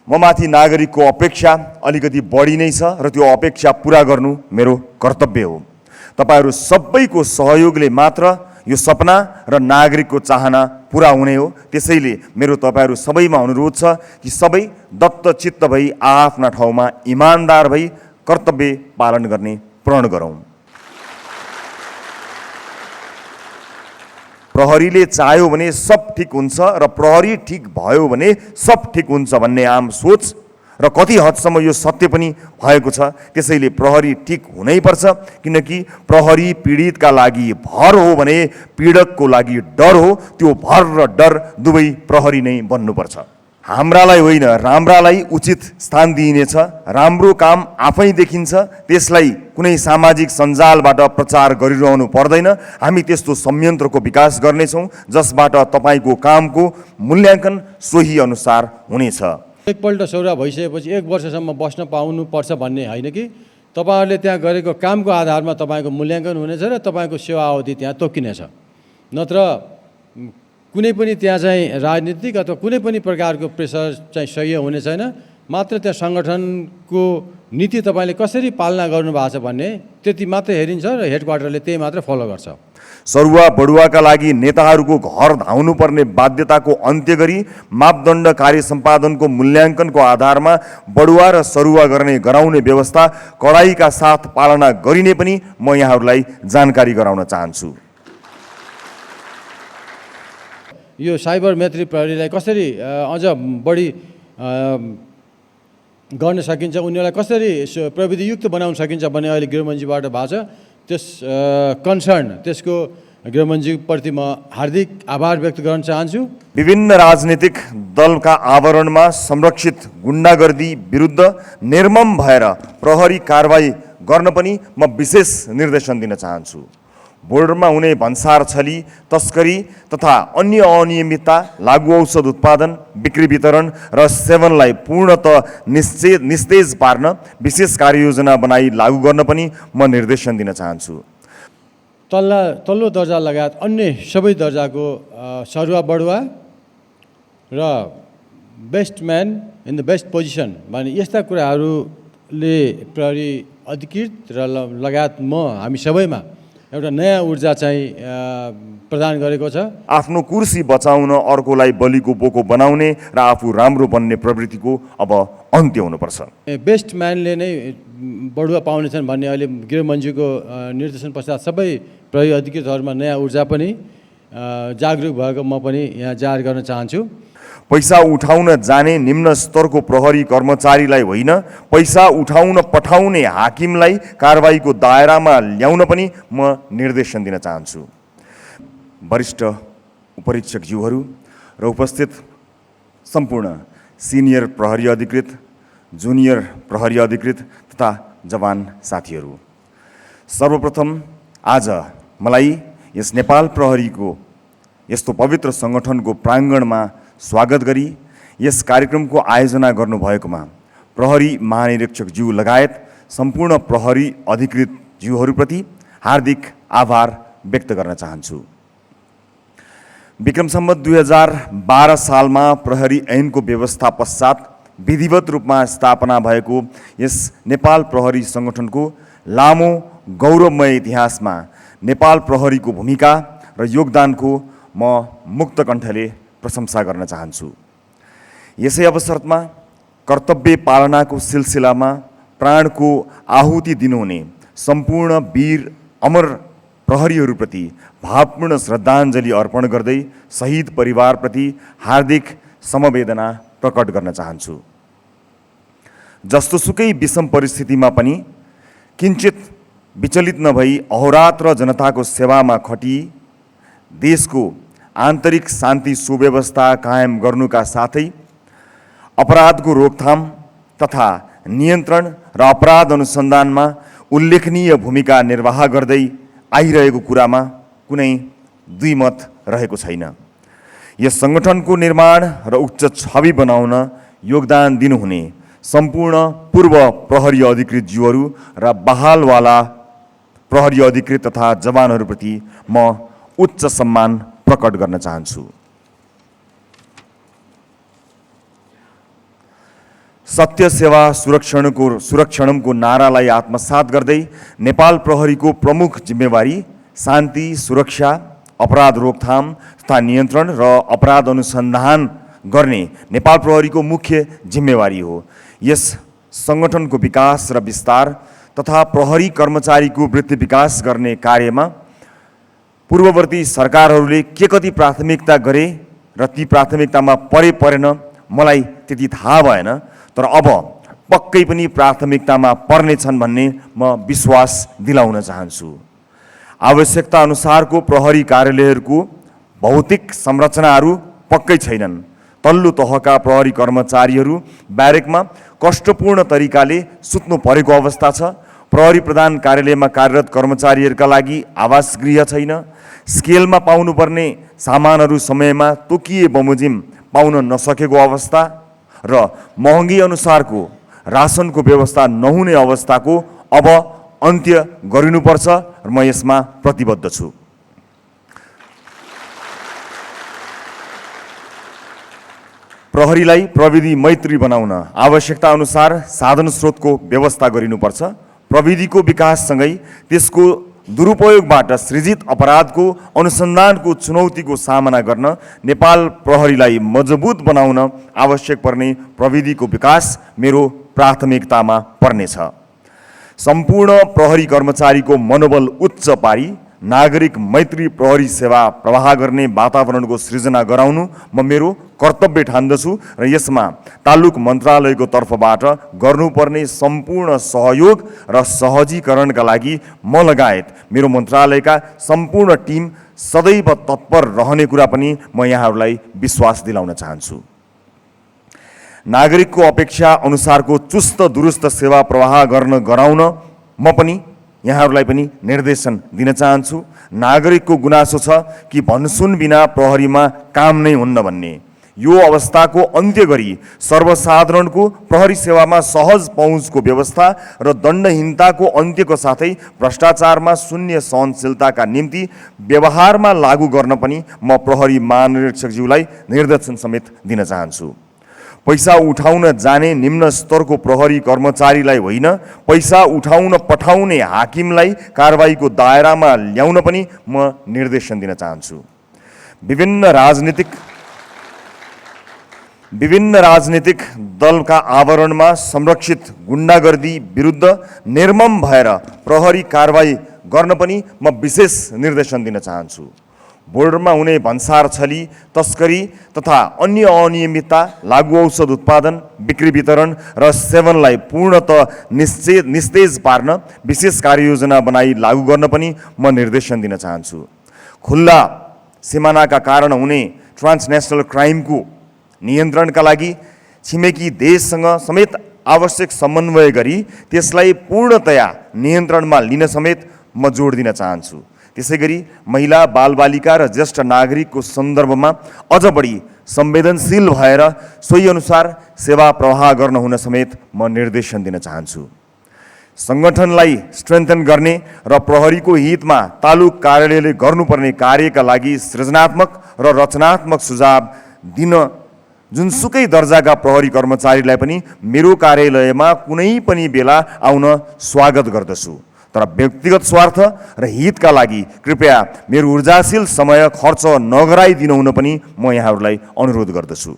ममाथि नागरिकको अपेक्षा अलिकति बढी नै छ र त्यो अपेक्षा पूरा गर्नु मेरो कर्तव्य हो। तपाईहरू सबैको सहयोगले मात्र यो सपना र नागरिकको चाहना पूरा हुने हो। त्यसैले मेरो तपाईहरू सबैमा अनुरोध छ कि सबै दत्तचित्त भई आफ्ना ठाउँमा इमानदार भई कर्तव्य पालन गर्ने प्रण गरौँ। प्रहरीले चाह्यो भने सब ठिक हुन्छ र प्रहरी ठिक भयो भने सब ठिक हुन्छ भन्ने आम सोच र कति हदसम्म यो सत्य पनि भएको छ। त्यसैले प्रहरी ठिक हुनैपर्छ, किनकि प्रहरी पीडितका लागि भर हो भने पीडकको लागि डर हो। त्यो भर र डर दुवै प्रहरी नै बन्नुपर्छ। हाम्रालाई होइन, राम्रालाई उचित स्थान दिइनेछ। राम्रो काम आफै देखिन्छ, त्यसलाई कुनै सामाजिक सञ्जालबाट प्रचार गरिरहनु पर्दैन। हामी त्यस्तो संयन्त्रको विकास गर्नेछौँ जसबाट तपाईँको कामको मूल्याङ्कन सोही अनुसार हुनेछ। एकपल्ट सौरा भइसकेपछि 1 वर्षसम्म बस्न पाउनुपर्छ भन्ने होइन कि तपाईँहरूले त्यहाँ गरेको कामको आधारमा तपाईँको मूल्याङ्कन हुनेछ र तपाईँको सेवा अवधि त्यहाँ तोकिनेछ। नत्र कुनै पनि त्यहाँ चाहिँ राजनीतिक अथवा कुनै पनि प्रकारको प्रेसर चाहिँ सही हुने छैन। मात्र त्यहाँ सङ्गठनको नीति तपाईँले कसरी पालना गर्नुभएको छ भन्ने त्यति मात्र हेरिन्छ र हेडक्वार्टरले त्यही मात्र फलो गर्छ। सरुवा बढुवाका लागि नेताहरूको घर धाउनुपर्ने बाध्यताको अन्त्य गरी मापदण्ड कार्य सम्पादनको मूल्याङ्कनको आधारमा बढुवा र सरुवा गराउने व्यवस्था कडाइका साथ पालना गरिने पनि म यहाँहरूलाई जानकारी गराउन चाहन्छु। यो साइबर मैत्री प्रहरीलाई कसरी अझ बढी गर्न सकिन्छ, उनीहरूलाई कसरी प्रविधियुक्त बनाउन सकिन्छ भन्ने अहिले गृहमन्त्रीबाट भएको छ। त्यस कन्सर्न त्यसको गृहमन्त्रीप्रति म हार्दिक आभार व्यक्त गर्न चाहन्छु। विभिन्न राजनीतिक दलका आवरणमा संरक्षित गुण्डागर्दी विरुद्ध निर्मम भएर प्रहरी कारबाही गर्न पनि म विशेष निर्देशन दिन चाहन्छु। बोर्डरमा हुने भन्सार छली, तस्करी तथा अन्य अनियमितता, लागू औषध उत्पादन, बिक्री वितरण र सेवनलाई पूर्णतः निस्तेज पार्न विशेष कार्ययोजना बनाई लागू गर्न पनि म निर्देशन दिन चाहन्छु। तल्लो दर्जा लगायत अन्य सबै दर्जाको सरुवा बढुवा र best man in the best position भन्ने यस्ता कुराहरूले प्रहरी अधिकृत र लगायत हामी सबैमा एउटा नयाँ ऊर्जा चाहिँ प्रदान गरेको छ। आफ्नो कुर्सी बचाउन अर्कोलाई बलिको बोको बनाउने र आफू राम्रो बन्ने प्रवृत्तिको अब अन्त्य हुनुपर्छ। बेस्ट म्यानले नै बढुवा पाउनेछन् भन्ने अहिले गृहमन्त्रीको निर्देशन पश्चात सबै प्रहरी अधिकृतहरूमा नयाँ ऊर्जा पनि जागरुक भएको म पनि यहाँ जाहेर गर्न चाहन्छु। पैसा उठाउन जाने निम्न स्तरको प्रहरी कर्मचारीलाई होइन, पैसा उठाउन पठाउने हाकिमलाई कारबाहीको दायरामा ल्याउन पनि म निर्देशन दिन चाहन्छु। वरिष्ठ उपरीक्षकज्यूहरू र उपस्थित सम्पूर्ण सिनियर प्रहरी अधिकृत, जुनियर प्रहरी अधिकृत तथा जवान साथीहरू, सर्वप्रथम आज मलाई यस नेपाल प्रहरीको यस्तो पवित्र सङ्गठनको प्राङ्गणमा स्वागत गरी यस कार्यक्रमको आयोजना गर्नुभएकोमा प्रहरी महानिरीक्षकज्यू लगायत सम्पूर्ण प्रहरी अधिकृतज्यूहरूप्रति हार्दिक आभार व्यक्त गर्न चाहन्छु। विक्रम सम्वत 2012 सालमा प्रहरी ऐनको व्यवस्था पश्चात विधिवत रूपमा स्थापना भएको यस नेपाल प्रहरी सङ्गठनको लामो गौरवमय इतिहासमा नेपाल प्रहरीको भूमिका र योगदानको म मुक्त कण्ठले प्रशंसा गर्न चाहन्छु। यसै अवसरमा कर्तव्य पालनाको सिलसिलामा प्राणको आहुति दिनुहुने सम्पूर्ण वीर अमर प्रहरीहरूप्रति भावपूर्ण श्रद्धाञ्जली अर्पण गर्दै शहीद परिवारप्रति हार्दिक समवेदना प्रकट गर्न चाहन्छु। जस्तोसुकै विषम परिस्थितिमा पनि किञ्चित विचलित नभई अहोरात्र जनताको सेवामा खटी देशको आन्तरिक शान्ति सुव्यवस्था कायम गर्नुका साथै अपराधको रोकथाम तथा नियन्त्रण र अपराध अनुसन्धानमा उल्लेखनीय भूमिका निर्वाह गर्दै आइरहेको कुरामा कुनै द्विमत रहेको छैन। यस सङ्गठनको निर्माण र उच्च छवि बनाउन योगदान दिनुहुने सम्पूर्ण पूर्व प्रहरी अधिकृतज्यूहरू र बहालवाला प्रहरी अधिकृत तथा जवानहरूप्रति म उच्च सम्मान प्रकट गर्न चाहन्छु। सत्य सेवा सुरक्षणको नारालाई आत्मसात गर्दै नेपाल प्रहरीको प्रमुख जिम्मेवारी शान्ति, सुरक्षा, अपराध रोकथाम तथा नियन्त्रण र अपराध अनुसन्धान गर्ने नेपाल प्रहरीको मुख्य जिम्मेवारी हो। यस सङ्गठनको विकास र विस्तार तथा प्रहरी कर्मचारीको वृत्ति विकास गर्ने कार्यमा पूर्ववर्ती सरकारहरूले के कति प्राथमिकता गरे र ती प्राथमिकतामा परेन मलाई त्यति थाहा भएन, तर अब पक्कै पनि प्राथमिकतामा पर्नेछन् भन्ने म विश्वास दिलाउन चाहन्छु। आवश्यकता अनुसारको प्रहरी कार्यालयहरूको भौतिक संरचनाहरू पक्कै छैनन्। तल्लो तहका प्रहरी कर्मचारीहरू ब्यारेकमा कष्टपूर्ण तरिकाले सुत्नु परेको अवस्था छ। प्रहरी प्रधान कार्यालयमा कार्यरत कर्मचारीहरूका लागि आवास गृह छैन। स्केलमा पाउनुपर्ने सामानहरू समयमा तोकिए बमोजिम पाउन नसकेको अवस्था र महँगी अनुसारको रासनको व्यवस्था नहुने अवस्थाको अब अन्त्य गरिनुपर्छ र म यसमा प्रतिबद्ध छु। प्रहरीलाई प्रविधि मैत्री बनाउन आवश्यकता अनुसार साधन स्रोतको व्यवस्था गरिनुपर्छ। प्रविधिको विकाससँगै त्यसको दुरुपयोगबाट सृजित अपराधको अनुसन्धानको चुनौतीको सामना गर्न नेपाल प्रहरीलाई मजबुत बनाउन आवश्यक पर्ने प्रविधिको विकास मेरो प्राथमिकतामा पर्नेछ। सम्पूर्ण प्रहरी कर्मचारीको मनोबल उच्च पारी नागरिक मैत्री प्रहरी सेवा प्रवाह गर्ने वातावरणको सृजना गराउनु म मेरो कर्तव्य ठान्दछु र यसमा तालुक मन्त्रालयको तर्फबाट गर्नुपर्ने सम्पूर्ण सहयोग र सहजीकरणका लागि म लगायत मेरो मन्त्रालयका सम्पूर्ण टिम सदैव तत्पर रहने कुरा पनि म यहाँहरूलाई विश्वास दिलाउन चाहन्छु। नागरिकको अपेक्षा अनुसारको चुस्त दुरुस्त सेवा प्रवाह गराउन म पनि यहाँहरूलाई पनि निर्देशन दिन चाहन्छु। नागरिकको गुनासो छ कि भन्सुन बिना प्रहरीमा काम नै हुन्न भन्ने। यो अवस्थाको अन्त्य गरी सर्वसाधारणको प्रहरी सेवामा सहज पहुँचको व्यवस्था र दण्डहीनताको अन्त्यको साथै भ्रष्टाचारमा शून्य सहनशीलताका निम्ति व्यवहारमा लागू गर्न पनि म प्रहरी महानिरीक्षकज्यूलाई निर्देशन समेत दिन चाहन्छु। पैसा उठाउन जाने निम्न स्तरको प्रहरी कर्मचारीलाई होइन, पैसा उठाउन पठाउने हाकिमलाई कारबाहीको दायरामा ल्याउन पनि म निर्देशन दिन चाहन्छु। विभिन्न राजनीतिक दलका आवरणमा संरक्षित गुण्डागर्दी विरुद्ध निर्मम भएर प्रहरी कारबाही गर्न पनि म विशेष निर्देशन दिन चाहन्छु। बोर्डरमा हुने भन्सार छली, तस्करी तथा अन्य अनियमितता, लागू औषध उत्पादन, बिक्री वितरण र सेवनलाई पूर्णतः निस्तेज पार्न विशेष कार्ययोजना बनाई लागू गर्न पनि म निर्देशन दिन चाहन्छु। खुल्ला सिमानाका कारण हुने ट्रान्सनेसनल क्राइमको नियन्त्रणका लागि छिमेकी देशसँग समेत आवश्यक समन्वय गरी त्यसलाई पूर्णतया नियन्त्रणमा लिन समेत म जोड दिन चाहन्छु। त्यसैगरी महिला, बालबालिका र ज्येष्ठ नागरिकको सन्दर्भमा अझ बढी संवेदनशील भएर सोही अनुसार सेवा प्रवाह गर्न हुन समेत म निर्देशन दिन चाहन्छु। सङ्गठनलाई स्ट्रेन्थन गर्ने र प्रहरीको हितमा तालुक कार्यालयले गर्नुपर्ने कार्यका लागि सृजनात्मक र रचनात्मक सुझाव दिन जुनसुकै दर्जाका प्रहरी कर्मचारीलाई पनि मेरो कार्यालयमा कुनै पनि बेला आउन स्वागत गर्दछु। तर व्यक्तिगत स्वार्थ र हितका लागि कृपया मेरो ऊर्जाशील समय खर्च नगराइदिनु हुन पनि म यहाँहरूलाई अनुरोध गर्दछु।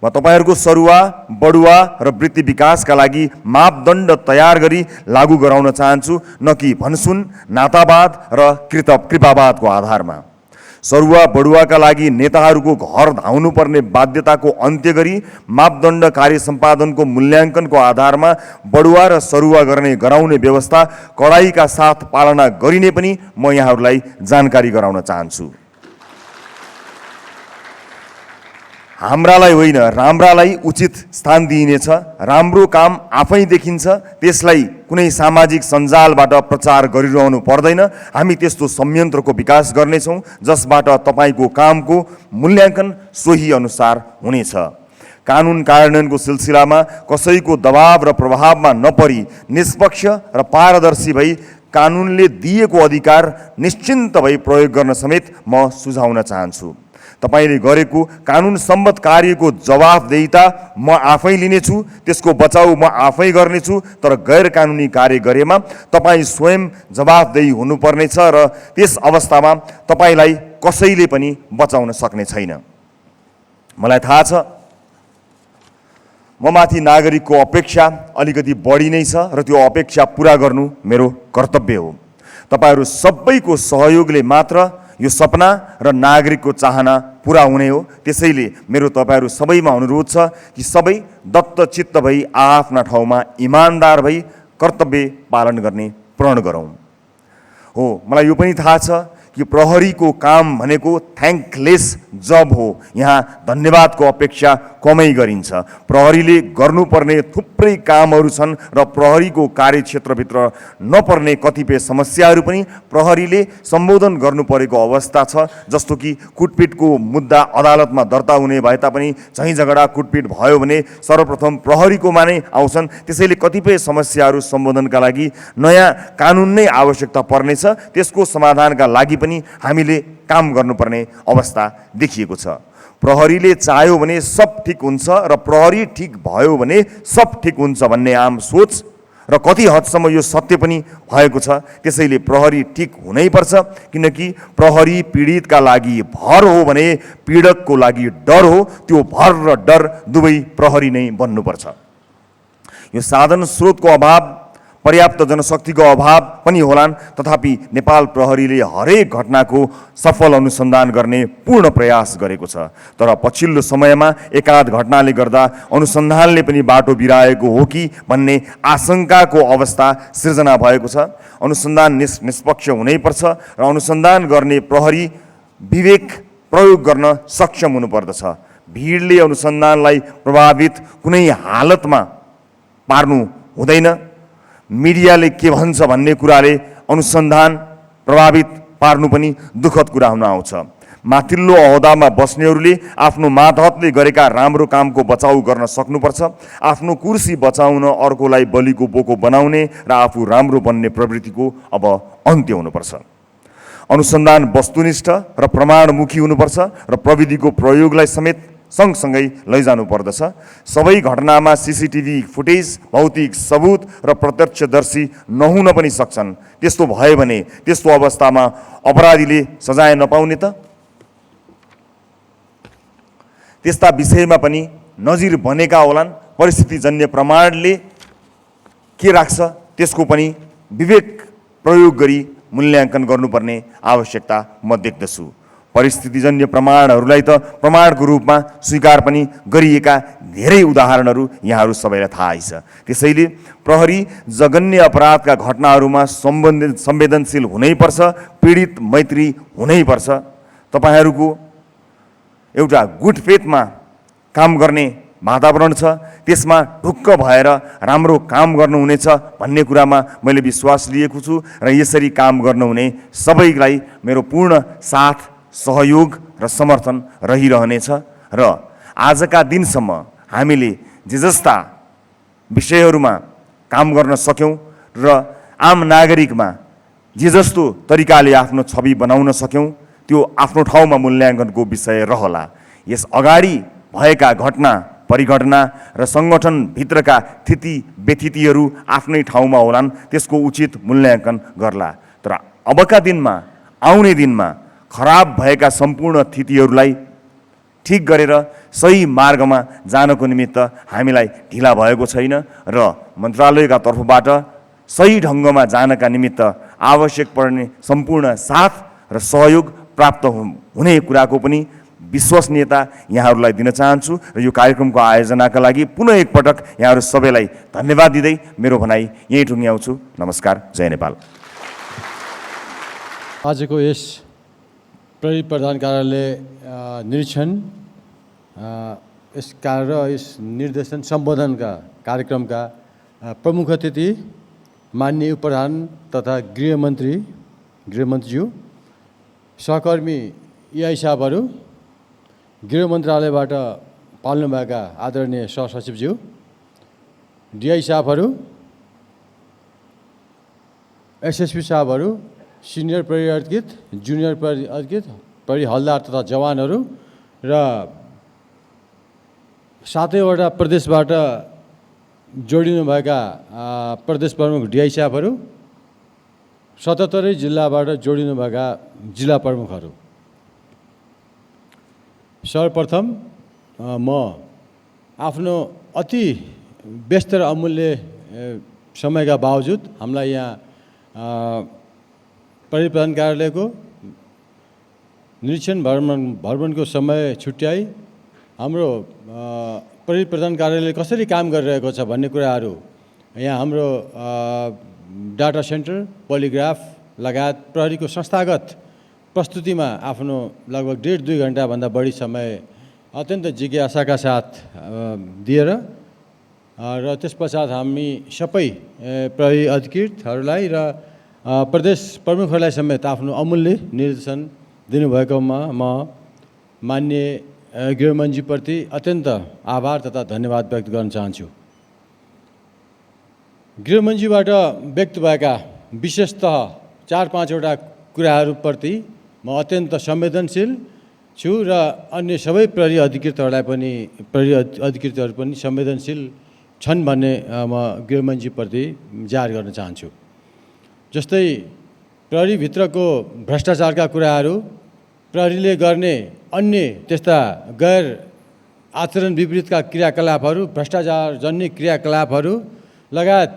म तपाईहरूको सरुवा, बढुवा र वृत्ति विकासका लागि मापदण्ड तयार गरी लागू गराउन चाहन्छु, न कि भन्सुन, नातावाद र कृपावादको आधारमा। सरुवा बढुवाका लागि नेताहरूको घर धाउनुपर्ने बाध्यताको अन्त्य गरी मापदण्ड कार्य सम्पादनको मूल्याङ्कनको आधारमा बढुवा र सरुवा गराउने व्यवस्था कडाइका साथ पालना गरिने पनि म यहाँहरूलाई जानकारी गराउन चाहन्छु। हाम्रालाई होइन, राम्रालाई उचित स्थान दिइनेछ। राम्रो काम आफै देखिन्छ, त्यसलाई कुनै सामाजिक सञ्जालबाट प्रचार गरिरहनु पर्दैन। हामी त्यस्तो संयन्त्रको विकास गर्नेछौँ जसबाट तपाईँको कामको मूल्याङ्कन सोही अनुसार हुनेछ। कानुन कार्यान्वयनको सिलसिलामा कसैको दबाव र प्रभावमा नपरी निष्पक्ष र पारदर्शी भई कानुनले दिएको अधिकार निश्चिन्त भई प्रयोग गर्न समेत म सुझाउन चाहन्छु। तपाईँले गरेको कानुन सम्मत कार्यको जवाफदेहिता म आफै लिनेछु, त्यसको बचाउ म आफै गर्नेछु। तर गैर कानुनी कार्य गरेमा तपाईँ स्वयं जवाफदेही हुनुपर्नेछ र त्यस अवस्थामा तपाईँलाई कसैले पनि बचाउन सक्ने छैन। मलाई थाहा छ म माथि नागरिकको अपेक्षा अलिकति बढी नै छ र त्यो अपेक्षा पुरा गर्नु मेरो कर्तव्य हो। तपाईँहरू सबैको सहयोगले मात्र यो सपना र नागरिकको चाहना पुरा हुने हो। त्यसैले मेरो तपाईँहरू सबैमा अनुरोध छ कि सबै दत्तचित्त भई आफ्ना ठाउँमा इमान्दार भई कर्तव्य पालन गर्ने प्रण गरौँ। हो, मलाई यो पनि थाहा छ कि प्रहरीको काम भनेको थ्याङ्कलेस जब हो। यहाँ धन्यवादको अपेक्षा कमै गरिन्छ। प्रहरीले गर्नुपर्ने थुप्रै कामहरू छन् र प्रहरीको कार्यक्षेत्रभित्र नपर्ने कतिपय समस्याहरू पनि प्रहरीले सम्बोधन गर्नु परेको अवस्था छ। जस्तो कि कुटपिटको मुद्दा अदालतमा दर्ता हुने भए तापनि झैँ झगडा कुटपिट भयो भने सर्वप्रथम प्रहरीकोमा नै आउँछन्। त्यसैले कतिपय समस्याहरू सम्बोधनका लागि नयाँ कानुन नै आवश्यकता पर्नेछ। त्यसको समाधानका लागि पनि हामीले काम गर्नुपर्ने अवस्था देखिएको छ। प्रहरीले चाह्यो भने सब ठिक हुन्छ र प्रहरी ठिक भयो भने सब ठिक हुन्छ भन्ने आम सोच र कति हदसम्म यो सत्य पनि भएको छ। त्यसैले प्रहरी ठिक हुनैपर्छ, किनकि प्रहरी पीडितका लागि भर हो भने पीडकको लागि डर हो। त्यो भर र डर दुवै प्रहरी नै बन्नुपर्छ। यो साधन स्रोतको अभाव, पर्याप्त जनशक्तिको अभाव पनि होलान्, तथापि नेपाल प्रहरीले हरेक घटनाको सफल अनुसन्धान गर्ने पूर्ण प्रयास गरेको छ। तर पछिल्लो समयमा एकाध घटनाले गर्दा अनुसन्धानले पनि बाटो बिराएको हो कि भन्ने आशंकाको अवस्था सिर्जना भएको छ। अनुसन्धान निष्पक्ष हुनैपर्छ र अनुसन्धान गर्ने प्रहरी विवेक प्रयोग गर्न सक्षम हुनुपर्दछ। भिडले अनुसन्धानलाई प्रभावित कुनै हालतमा पार्नु हुँदैन। मिडियाले के भन्छ भन्ने कुराले अनुसन्धान प्रभावित पार्नु पनि दुःखद कुरा हुन आउँछ। माथिल्लो अहोदामा बस्नेहरूले आफ्नो मातहतले गरेका राम्रो कामको बचाउ गर्न सक्नुपर्छ। आफ्नो कुर्सी बचाउन अर्कोलाई बलिको बोको बनाउने र आफू राम्रो बन्ने प्रवृत्तिको अब अन्त्य हुनुपर्छ। अनुसन्धान वस्तुनिष्ठ र प्रमाणमुखी हुनुपर्छ र प्रविधिको प्रयोगलाई समेत सँगसँगै लैजानु पर्दछ। सबै घटनामा सीसीटीभी फुटेज, भौतिक सबुत र प्रत्यक्षदर्शी नहुन पनि सक्छन्। त्यस्तो भयो भने त्यस्तो अवस्थामा अपराधीले सजाय नपाउने त? त्यस्ता विषयमा पनि नजिर बनेका होलान्। परिस्थितिजन्य प्रमाणले के राख्छ त्यसको पनि विवेक प्रयोग गरी मूल्याङ्कन गर्नुपर्ने आवश्यकता म देख्दछु। परिस्थितिजन्य प्रमाणहरूलाई त प्रमाणको रूपमा स्वीकार पनि गरिएका धेरै उदाहरणहरू यहाँहरू सबैलाई थाहै छ। त्यसैले प्रहरी जघन्य अपराधका घटनाहरूमा संवेदनशील हुनैपर्छ, पीडित मैत्री हुनैपर्छ। तपाईँहरूको एउटा गुड फेथमा काम गर्ने वातावरण छ, त्यसमा ढुक्क भएर राम्रो काम गर्नुहुनेछ भन्ने कुरामा मैले विश्वास लिएको छु र यसरी काम गर्नुहुने सबैलाई मेरो पूर्ण साथ, सहयोग र समर्थन रहिरहनेछ। र आजका दिनसम्म हामीले जे जस्ता विषयहरूमा काम गर्न सक्यौँ र आम नागरिकमा जे जस्तो तरिकाले आफ्नो छवि बनाउन सक्यौँ त्यो आफ्नो ठाउँमा मूल्याङ्कनको विषय रहला। यस अगाडि भएका घटना, परिघटना र सङ्गठनभित्रका स्थिति व्यथितिहरू आफ्नै ठाउँमा होलान्, त्यसको उचित मूल्याङ्कन गर्ला। तर अबका दिनमा, आउने दिनमा खराब भएका सम्पूर्ण स्थितिहरूलाई ठिक गरेर सही मार्गमा जानको निमित्त हामीलाई ढिला भएको छैन र मन्त्रालयका तर्फबाट सही ढङ्गमा जानका निमित्त आवश्यक पर्ने सम्पूर्ण साथ र सहयोग प्राप्त हुने कुराको पनि विश्वसनीयता यहाँहरूलाई दिन चाहन्छु र यो कार्यक्रमको आयोजनाका लागि पुनः एकपटक यहाँहरू सबैलाई धन्यवाद दिँदै मेरो भनाइ यहीँ टुङ्ग्याउँछु। नमस्कार, जय नेपाल। आजको यस प्रहरी प्रधान कार्यालय निरीक्षण यस कार्य र यस निर्देशन सम्बोधनका कार्यक्रमका प्रमुख अतिथि माननीय उपप्रधान तथा गृहमन्त्रीज्यू, सहकर्मी EI साहबहरू, गृह मन्त्रालयबाट पाल्नुभएका आदरणीय सहसचिवज्यू, DI साहबहरू, SSP साहबहरू, सिनियर प्रहरी अधिकृत, जुनियर प्रहरी अधिकृत, प्रहरी हलदार तथा जवानहरू र 7वटा प्रदेशबाट जोडिनुभएका प्रदेश प्रमुख डिआई साहबहरू, 77 जिल्लाबाट जोडिनुभएका जिल्ला प्रमुखहरू। सर्वप्रथम म आफ्नो अति व्यस्त र अमूल्य समयका बावजुद हामीलाई यहाँ प्रहरी प्रधान कार्यालयको निरीक्षण भ्रमणको समय छुट्याई हाम्रो प्रहरी प्रधान कार्यालय कसरी काम गरिरहेको छ भन्ने कुराहरू यहाँ हाम्रो डाटा सेन्टर, पोलिग्राफ लगायत प्रहरीको संस्थागत प्रस्तुतिमा आफ्नो लगभग 1.5-2 घण्टाभन्दा बढी समय अत्यन्त जिज्ञासाका साथ दिएर र त्यसपश्चात हामी सबै प्रहरी अधिकृतहरूलाई र प्रदेश प्रमुखहरूलाई समेत आफ्नो अमूल्य निर्देशन दिनुभएकोमा म माननीय गृहमन्त्रीप्रति अत्यन्त आभार तथा धन्यवाद व्यक्त गर्न चाहन्छु। गृहमन्त्रीबाट व्यक्त भएका विशेषतः 4-5वटा कुराहरूप्रति म अत्यन्त संवेदनशील छु र अन्य सबै प्रहरी अधिकृतहरू पनि संवेदनशील छन् भन्ने म गृहमन्त्रीप्रति जाहेर गर्न चाहन्छु। जस्तै प्रहरीभित्रको भ्रष्टाचारका कुराहरू, प्रहरीले गर्ने अन्य त्यस्ता गैर आचरण विपरीतका क्रियाकलापहरू, भ्रष्टाचारजन्य क्रियाकलापहरू लगायत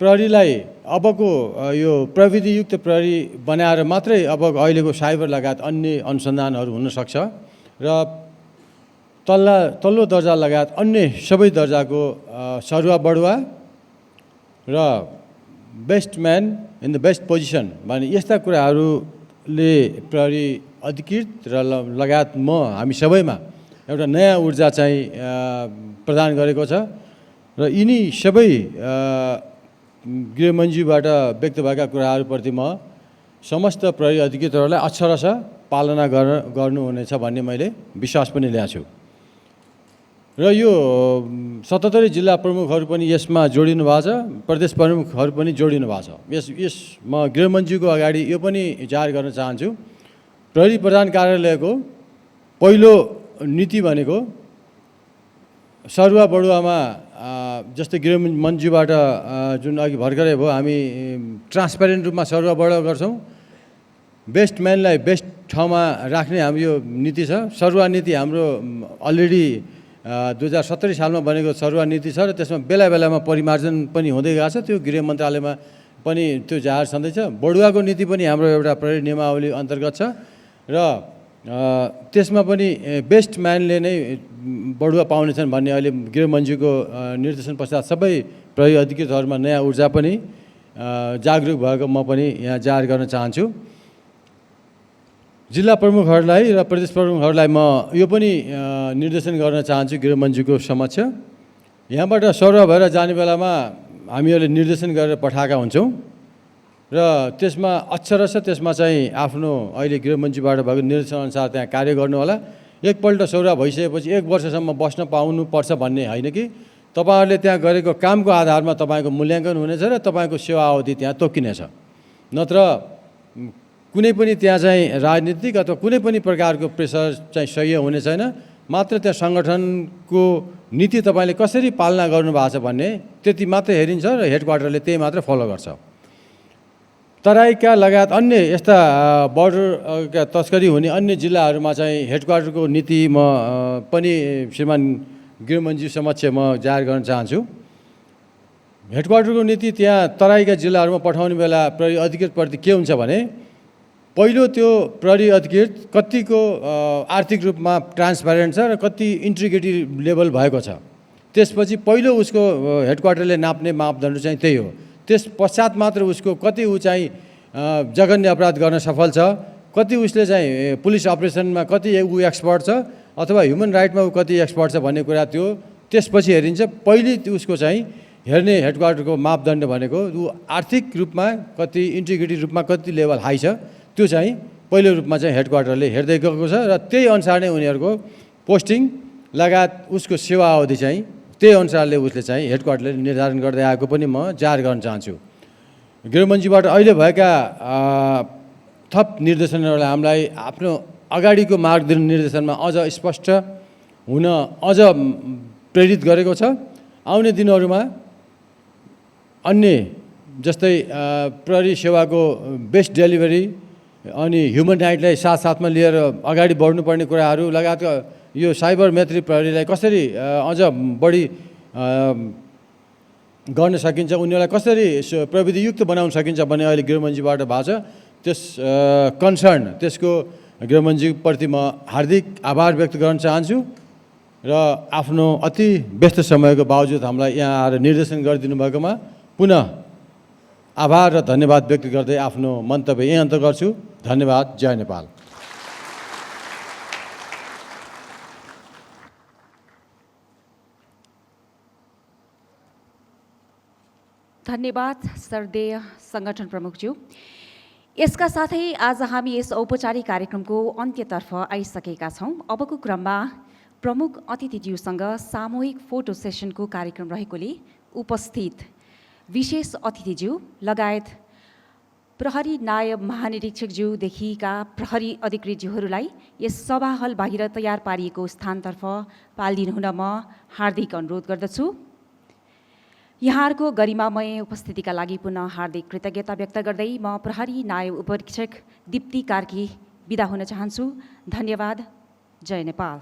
प्रहरीलाई अबको यो प्रविधियुक्त प्रहरी बनाएर मात्रै अब अहिलेको साइबर लगायत अन्य अनुसन्धानहरू हुनसक्छ र तल्लो दर्जा लगायत अन्य सबै दर्जाको सरुवा बढुवा र best man in the best position भन्ने यस्ता कुराहरूले प्रहरी अधिकृत र लगायत हामी सबैमा एउटा नयाँ ऊर्जा चाहिँ प्रदान गरेको छ र यिनी सबै गृहमन्त्रीबाट व्यक्त भएका कुराहरूप्रति म समस्त प्रहरी अधिकृतहरूलाई अक्षरश पालना गर्नुहुनेछ भन्ने मैले विश्वास पनि ल्याएको छु। र यो 77 जिल्ला प्रमुखहरू पनि यसमा जोडिनु भएको छ, प्रदेश प्रमुखहरू पनि जोडिनु भएको छ। म गृहमन्त्रीको अगाडि यो पनि जाहेर गर्न चाहन्छु, प्रहरी प्रधान कार्यालयको पहिलो नीति भनेको सरुवा बढुवामा जस्तै गृहमन्त्रीबाट जुन अघि भर्खरै भयो हामी ट्रान्सप्यारेन्ट रूपमा सरुवा बढुवा गर्छौँ, बेस्ट म्यानलाई बेस्ट ठाउँमा राख्ने हाम्रो यो नीति छ। सरुवा नीति हाम्रो अलरेडी 2070 सालमा बनेको सरुवा नीति छ र त्यसमा बेला बेलामा परिमार्जन पनि हुँदै गएको छ, त्यो गृह मन्त्रालयमा पनि त्यो जाहेर छँदैछ। बढुवाको नीति पनि हाम्रो एउटा प्रहरी नियमावली अन्तर्गत छ र त्यसमा पनि बेस्ट म्यानले नै बढुवा पाउनेछन् भन्ने अहिले गृहमन्त्रीको निर्देशन पश्चात सबै प्रहरी अधिकृतहरूमा नयाँ ऊर्जा पनि जागरुक भएको म पनि यहाँ जाहेर गर्न चाहन्छु। जिल्ला प्रमुखहरूलाई र प्रदेश प्रमुखहरूलाई म यो पनि निर्देशन गर्न चाहन्छु गृहमन्त्रीको समक्ष, यहाँबाट सरुवा भएर जाने बेलामा हामीहरूले निर्देशन गरेर पठाएका हुन्छौँ र त्यसमा अक्षरश त्यसमा चाहिँ आफ्नो अहिले गृहमन्त्रीबाट भएको निर्देशनअनुसार त्यहाँ कार्य गर्नु होला। एकपल्ट सरुवा भइसकेपछि 1 वर्षसम्म बस्न पाउनुपर्छ भन्ने होइन कि तपाईँहरूले त्यहाँ गरेको कामको आधारमा तपाईँको मूल्याङ्कन हुनेछ र तपाईँको सेवा अवधि त्यहाँ तोकिनेछ। नत्र कुनै पनि त्यहाँ चाहिँ राजनीतिक अथवा कुनै पनि प्रकारको प्रेसर चाहिँ सह्य हुने छैन, मात्र त्यहाँ सङ्गठनको नीति तपाईँले कसरी पालना गर्नुभएको छ भन्ने त्यति मात्रै हेरिन्छ र हेडक्वार्टरले त्यही मात्र फलो गर्छ। तराईका लगायत अन्य यस्ता बर्डरका तस्करी हुने अन्य जिल्लाहरूमा चाहिँ हेडक्वार्टरको नीति म पनि श्रीमान गृहमन्त्री समक्ष म जाहेर गर्न चाहन्छु। हेडक्वार्टरको नीति त्यहाँ तराईका जिल्लाहरूमा पठाउने बेला प्रहरी अधिकृतप्रति के हुन्छ भने, पहिलो त्यो प्रहरी अधिकृत कतिको आर्थिक रूपमा ट्रान्सप्यारेन्ट छ र कति इन्टिग्रिटी लेभल भएको छ, त्यसपछि पहिलो उसको हेडक्वार्टरले नाप्ने मापदण्ड चाहिँ त्यही हो। त्यस पश्चात मात्र उसको कति ऊ चाहिँ जघन्य अपराध गर्न सफल छ, कति उसले चाहिँ पुलिस अपरेसनमा कति ऊ एक्सपर्ट छ अथवा ह्युमन राइटमा ऊ कति एक्सपर्ट छ भन्ने कुरा त्यो त्यसपछि हेरिन्छ। पहिले उसको चाहिँ हेर्ने हेडक्वार्टरको मापदण्ड भनेको ऊ आर्थिक रूपमा कति, इन्टिग्रिटी रूपमा कति लेभल हाई छ, त्यो चाहिँ पहिलो रूपमा चाहिँ हेडक्वार्टरले हेर्दै गएको छ र त्यही अनुसार नै उनीहरूको पोस्टिङ लगायत उसको सेवा अवधि चाहिँ त्यही अनुसारले उसले चाहिँ हेडक्वार्टरले निर्धारण गर्दै आएको पनि म जाहेर गर्न चाहन्छु। गृहमन्त्रीबाट अहिले भएका थप निर्देशनहरूलाई हामीलाई आफ्नो अगाडिको मार्गनिर्देशनमा अझ स्पष्ट हुन अझ प्रेरित गरेको छ। आउने दिनहरूमा अन्य जस्तै प्रहरी सेवाको बेस्ट डेलिभरी अनि ह्युमन राइटलाई साथसाथमा लिएर अगाडि बढ्नुपर्ने कुराहरू लगायतका यो साइबर मैत्री प्रहरीलाई कसरी अझ बढी गर्न सकिन्छ, उनीहरूलाई कसरी प्रविधियुक्त बनाउन सकिन्छ भन्ने अहिले गृहमन्त्रीबाट भएको छ। त्यस कन्सर्न त्यसको गृहमन्त्रीप्रति म हार्दिक आभार व्यक्त गर्न चाहन्छु र आफ्नो अति व्यस्त समयको बावजुद हामीलाई यहाँ आएर निर्देशन गरिदिनु भएकोमा पुनः आभार र धन्यवाद व्यक्त गर्दै आफ्नो मन्तव्य यही अन्त गर्छु। धन्यवाद। जय नेपाल। धन्यवाद श्रद्धेय सङ्गठन प्रमुखज्यू। यसका साथै आज हामी यस औपचारिक कार्यक्रमको अन्त्यतर्फ आइसकेका छौँ। अबको क्रममा प्रमुख अतिथिज्यूसँग सामूहिक फोटो सेसनको कार्यक्रम रहेकोले उपस्थित विशेष अतिथिज्यू लगायत प्रहरी नायब महानिरीक्षकज्यूदेखिका प्रहरी अधिकृतज्यूहरूलाई यस सभा हल बाहिर तयार पारिएको स्थानतर्फ पालिदिनु हुन म हार्दिक अनुरोध गर्दछु। यहाँहरूको गरिमामय उपस्थितिका लागि पुनः हार्दिक कृतज्ञता व्यक्त गर्दै म प्रहरी नायब उपरीक्षक दीप्ति कार्की बिदा हुन चाहन्छु। धन्यवाद। जय नेपाल।